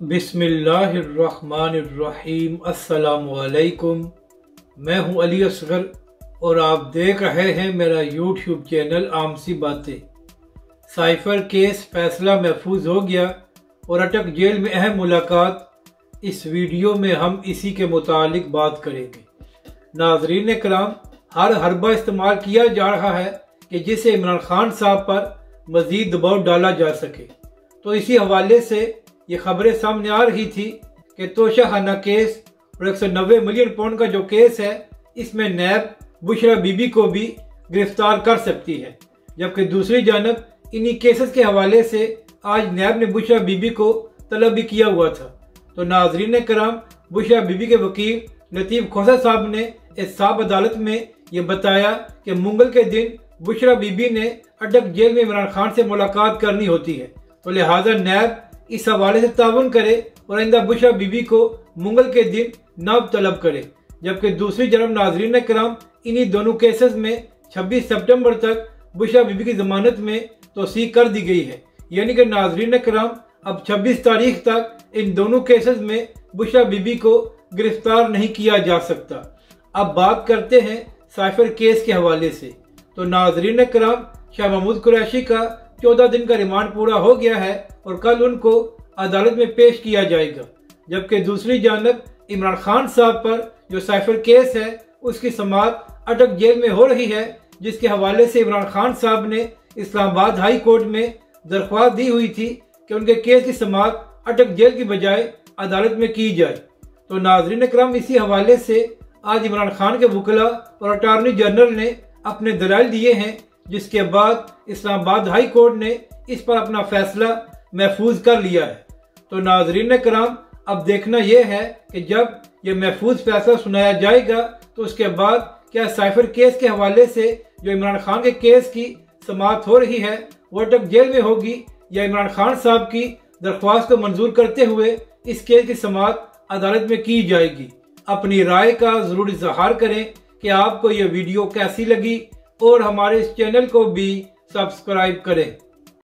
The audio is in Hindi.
बिस्मिल्लाहिर्रहमानिर्रहीम। अस्सलामुअलैकुम। मैं हूं अली असगर और आप देख रहे हैं मेरा यूट्यूब चैनल आमसी बातें। साइफर केस फैसला महफूज हो गया और अटक जेल में अहम मुलाकात। इस वीडियो में हम इसी के मुतालिक बात करेंगे। नाजरीन कराम, हर हरबा इस्तेमाल किया जा रहा है कि जिससे इमरान खान साहब पर मजीद दबाव डाला जा सके। तो इसी हवाले से ये खबरें सामने आ रही थी कि तोशाखाना केस और 190 मिलियन पाउंड का जो केस है, इसमें नैब बुशरा बीबी को भी गिरफ्तार कर सकती है। जबकि दूसरी जानब इन्हीं केसेस के हवाले से आज नैब ने बुशरा बीबी को तलब भी किया हुआ था। तो नाजरीन कराम, बुशरा बीबी के वकील लतीफ खोसा साहब ने इंसाफ अदालत में ये बताया कि मंगल के दिन बुशरा बीबी ने अटक जेल में इमरान खान से मुलाकात करनी होती है, तो लिहाजा नैब इस हवाले से ताउन करे और आइंदा बुशरा बीबी को मंगल के दिन नाब तलब करे। जबकि दूसरी जानब नाजरीन कराम, इन्हीं दोनों केसेस में 26 सितंबर तक बुशरा बीबी की जमानत में तोसी कर दी गई है। यानी कि नाजरीन कराम, अब 26 तारीख तक इन दोनों केसेस में बुशरा बीबी को गिरफ्तार नहीं किया जा सकता। अब बात करते हैं साइफर केस के हवाले से। तो नाजरीन कराम, शाह महमूद कुरैशी का 14 दिन का रिमांड पूरा हो गया है और कल उनको अदालत में पेश किया जाएगा। जबकि दूसरी जानब इमरान खान साहब पर जो साइफर केस है, उसकी समाअत अटक जेल में हो रही है, जिसके हवाले से इमरान खान साहब ने इस्लामाबाद हाई कोर्ट में दरख्वास्त दी हुई थी कि उनके केस की समाअत अटक जेल की बजाय अदालत में की जाए। तो नाजरीन करम, इसी हवाले से आज इमरान खान के वकला और अटॉर्नी जनरल ने अपने दलाइल दिए हैं, जिसके बाद इस्लामाबाद हाई कोर्ट ने इस पर अपना फैसला महफूज कर लिया है। तो नाजरीन कराम, अब देखना यह है कि जब यह महफूज फैसला सुनाया जाएगा तो उसके बाद क्या साइफर केस के हवाले से जो इमरान खान के केस की समाअत हो रही है वो अटक जेल में होगी, या इमरान खान साहब की दरख्वास्त को मंजूर करते हुए इस केस की समाअत अदालत में की जाएगी। अपनी राय का जरूर इजहार करें कि आपको यह वीडियो कैसी लगी और हमारे इस चैनल को भी सब्सक्राइब करें।